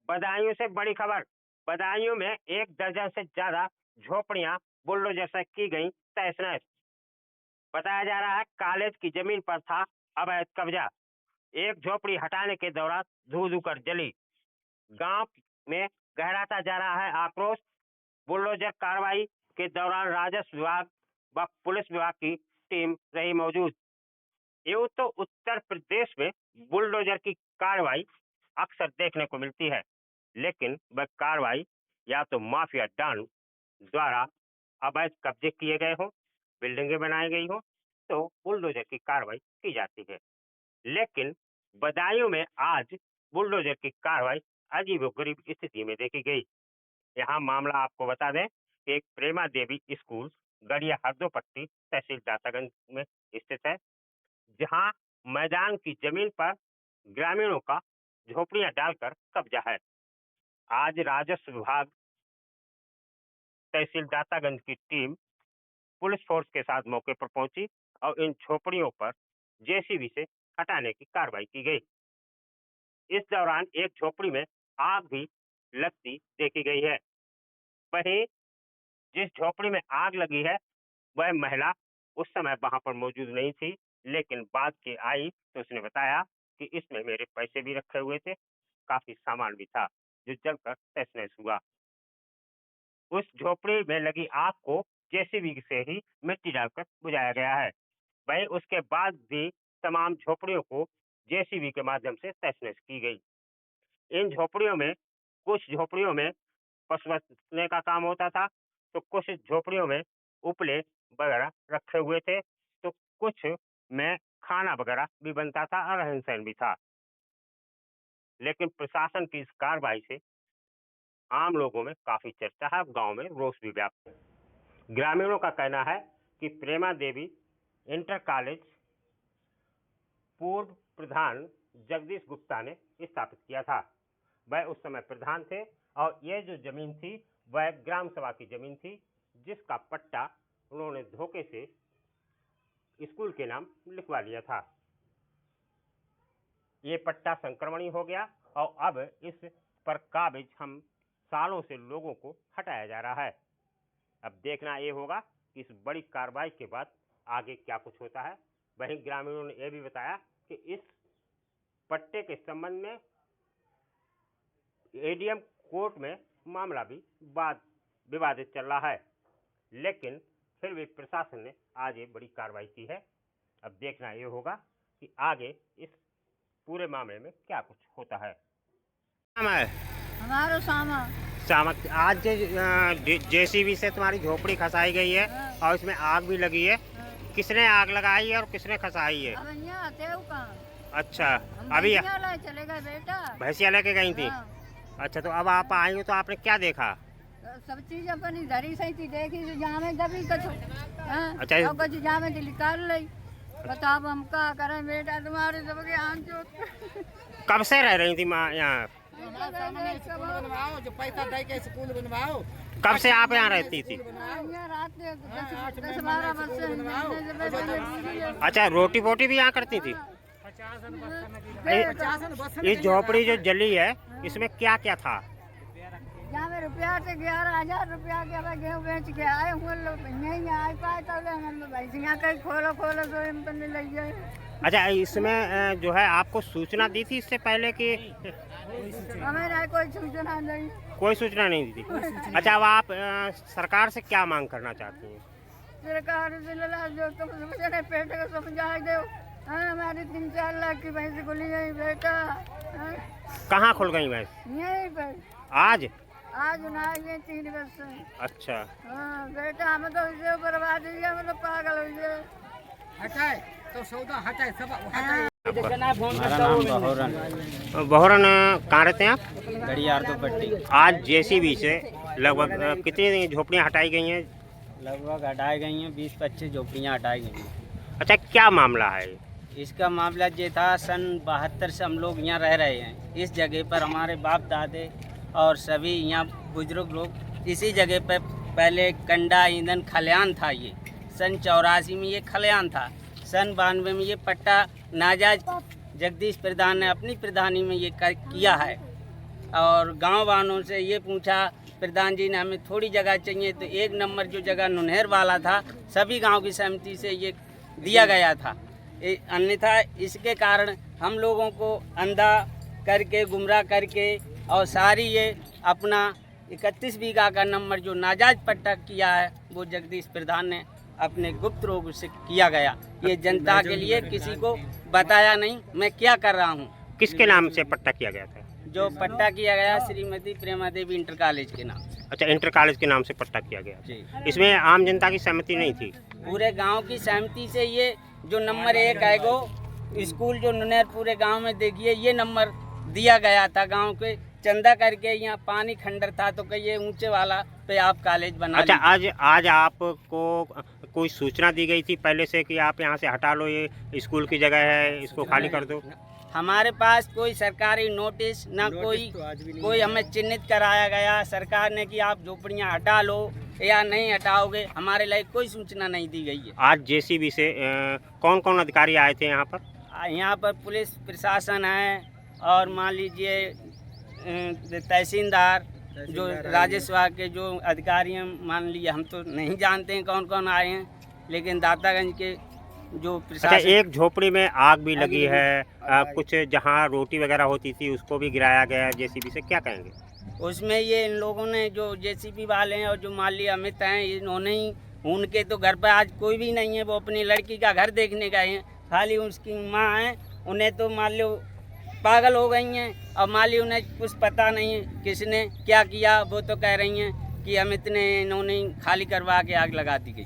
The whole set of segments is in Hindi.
बदायूं से बड़ी खबर। बदायूं में 1 दर्जन से ज्यादा झोपड़ियां बुलडोजर से की गई तहस नहस। बताया जा रहा है कॉलेज की जमीन पर था अवैध कब्जा। एक झोपड़ी हटाने के दौरान धू धू कर जली। गांव में गहराता जा रहा है आक्रोश। बुलडोजर कार्रवाई के दौरान राजस्व विभाग व पुलिस विभाग की टीम रही मौजूद। यूं तो उत्तर प्रदेश में बुलडोजर की कार्रवाई अक्सर देखने को मिलती है, लेकिन वह कार्रवाई या तो माफिया डॉन द्वारा अवैध कब्जे किए गए हों, बिल्डिंगें बनाई गई हों, तो बुलडोजर की कार्रवाई की जाती है। लेकिन बदायूं में आज बुलडोजर की कार्रवाई अजीबोगरीब स्थिति में देखी गई। यहाँ मामला आपको बता दें कि एक प्रेमा देवी स्कूल गड़िया हरदोपट्टी तहसील दातागंज में स्थित है, जहाँ मैदान की जमीन पर ग्रामीणों का झोपड़ियां डालकर कब्जा है। आज राजस्व विभाग तहसील दातागंज की टीम पुलिस फोर्स के साथ मौके पर पहुंची और इन झोपड़ियों पर जेसीबी से हटाने की कार्रवाई की गई। इस दौरान एक झोपड़ी में आग भी लगती देखी गई है। वहीं जिस झोपड़ी में आग लगी है वह महिला उस समय वहां पर मौजूद नहीं थी, लेकिन बाद के आई तो उसने बताया कि इसमें मेरे पैसे भी रखे हुए थे, काफी सामान भी था, जो जलकर तहस नहस हुआ। उस झोपड़ी में लगी आग को जेसीबी से ही मिट्टी डालकर बुझाया गया है। वहीं उसके बाद भी तमाम झोपड़ियों को जेसीबी के माध्यम से तहस नहस की गई। इन झोपड़ियों में कुछ झोपड़ियों में पशु बसने का काम होता था, तो कुछ झोपड़ियों में उपले वगैरह रखे हुए थे, तो कुछ में खाना वगैरह भी बनता था और रहन सहन भी था। लेकिन प्रशासन की इस कार्रवाई से आम लोगों में काफी चर्चा है, गांव में रोष भी व्याप्त है। ग्रामीणों का कहना है कि प्रेमा देवी इंटर कॉलेज पूर्व प्रधान जगदीश गुप्ता ने स्थापित किया था। वह उस समय प्रधान थे और यह जो जमीन थी वह ग्राम सभा की जमीन थी, जिसका पट्टा उन्होंने धोखे से स्कूल के नाम लिखवा लिया था। ये पट्टा संक्रमणीय हो गया और अब इस पर काबिज हम सालों से लोगों को हटाया जा रहा है। अब देखना ये होगा कि इस बड़ी कार्रवाई के बाद आगे क्या कुछ होता है। वहीं ग्रामीणों ने यह भी बताया कि इस पट्टे के संबंध में एडीएम कोर्ट में मामला भी विवादित चल रहा है, लेकिन फिर भी प्रशासन ने आज ये बड़ी कार्रवाई की है। अब देखना ये होगा कि आगे इस पूरे मामले में क्या कुछ होता है। हमारो सामक आज जेसीबी से तुम्हारी झोपड़ी खसाई गई है और इसमें आग भी लगी है। किसने आग लगाई है और किसने खसाई है? अच्छा, अभी चले गए बेटा, भैंसिया लेके गई थी। अच्छा, तो अब आप आई हो तो आपने क्या देखा? सब चीज अपनी धरी सही थी, देखी जामे दबी कछु। अच्छा, और कछु जामे तो निकाल ली। बताओ हम क्या करें बेटा, तुम्हारे सबके आंख जो। कब से रह रही थी माँ यहाँ? जो पैसा दे के स्कूल बनवाओ। कब से आप यहाँ रहती थी? रात 10-12 वर्ष से। अच्छा, रोटी बोटी भी यहाँ करती थी? इस झोपड़ी जो जली है इसमें क्या क्या था? यहाँ में रुपया से 11,000 रुपया के गेहूँ बेच के आए हुए लोग, यहीं आ पाए तो भैंसियाँ कहीं खोलो तो लग जाए। अच्छा, इसमें जो है आपको सूचना दी थी इससे पहले कि? हमें कोई सूचना नहीं। कोई सूचना नहीं दी थी। अच्छा, अब आप सरकार से क्या मांग करना चाहती हैं? सरकार से जो तुम पेट को समझा दो। हमारी 3-4 लाख की भैंस खुली गई बेटा। कहाँ खुल गई भैंस? यहीं पर। आज ना ये 3 वर्ष से। अच्छा। हाँ बेटा, हमें तो इसे बर्बाद ही, हमें तो पागल हो गए। हटाए तो सौदा हटाए सब हटाए। हमारा नाम बहोरन। बहोरन कहाँ रहते हैं आप? गड़िया हरदोपट्टी। आज जेसीबी से लगभग कितनी झोपड़ियाँ हटाई गई हैं? लगभग हटाई गई हैं 20-25 झोपड़ियाँ हटाई गई हैं। अच्छा, क्या मामला है? इसका मामला ये था, सन 72 से हम लोग यहाँ रह रहे हैं। इस जगह पर हमारे बाप दादे और सभी यहाँ बुजुर्ग लोग इसी जगह पर पहले कंडा ईंधन खलियान था। ये सन 84 में ये खलियान था। सन 92 में ये पट्टा नाजायज जगदीश प्रधान ने अपनी प्रधानी में ये किया है। और गांव वालों से ये पूछा, प्रधान जी ने हमें थोड़ी जगह चाहिए, तो 1 नंबर जो जगह नुनहर वाला था सभी गांव की सहमति से ये दिया गया था। अन्यथा इसके कारण हम लोगों को अंधा करके, गुमराह करके और सारी ये अपना 31 बीघा का नंबर जो नाजायज पट्टा किया है वो जगदीश प्रधान ने अपने गुप्त रूप से किया गया। ये जनता के लिए किसी को बताया नहीं मैं क्या कर रहा हूँ। किसके नाम से पट्टा किया गया था? जो पट्टा किया गया श्रीमती प्रेमा देवी इंटर कॉलेज के नाम से। अच्छा, इंटर कॉलेज के नाम से पट्टा किया गया। जी, इसमें आम जनता की सहमति नहीं थी? पूरे गांव की सहमति से ये जो नंबर 1 है गो स्कूल जो नुनहर पूरे गांव में देखिए ये नंबर दिया गया था। गांव के चंदा करके यहाँ पानी खंडर था तो कहिए ऊंचे वाला पे आप कॉलेज बना। अच्छा, आज आपको कोई सूचना दी गई थी पहले से कि आप यहाँ से हटा लो, ये स्कूल की जगह है, इसको खाली कर दो? हमारे पास कोई सरकारी नोटिस ना कोई हमें चिन्हित कराया गया सरकार ने कि आप झोपड़ियाँ हटा लो या नहीं हटाओगे, हमारे लिए कोई सूचना नहीं दी गई है। आज जेसीबी से कौन कौन अधिकारी आए थे यहाँ पर? यहाँ पर पुलिस प्रशासन है और मान लीजिए तहसीलदार जो राजस्व के जो अधिकारी हैं, मान लीजिए हम तो नहीं जानते हैं कौन कौन आए हैं, लेकिन दातागंज के जो प्रशासन। अच्छा, एक झोपड़ी में आग भी लगी है, कुछ जहाँ रोटी वगैरह होती थी उसको भी गिराया गया है जेसीबी से, क्या कहेंगे? उसमें ये इन लोगों ने जो जेसीबी वाले हैं और जो माली अमित हैं इन्होंने ही, उनके तो घर पर आज कोई भी नहीं है, वो अपनी लड़की का घर देखने गए हैं, खाली उसकी माँ है, उन्हें तो मान लो पागल हो गई हैं और माली उन्हें कुछ पता नहीं है किसने क्या किया। वो तो कह रही हैं कि अमित ने इन्होंने खाली करवा के आग लगा दी गई।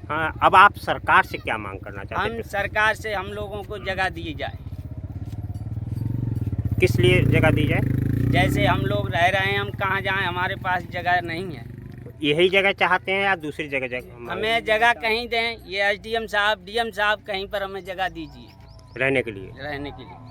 हाँ, अब आप सरकार से क्या मांग करना चाहते हैं? हम सरकार से हम लोगों को जगह दी जाए। किस लिए जगह दी जाए? जैसे हम लोग रह रहे हैं, हम कहाँ जाएं, हमारे पास जगह नहीं है। यही जगह चाहते हैं या दूसरी जगह? हमें जगह कहीं दें, ये SDM साहब, DM साहब कहीं पर हमें जगह दीजिए रहने के लिए। रहने के लिए।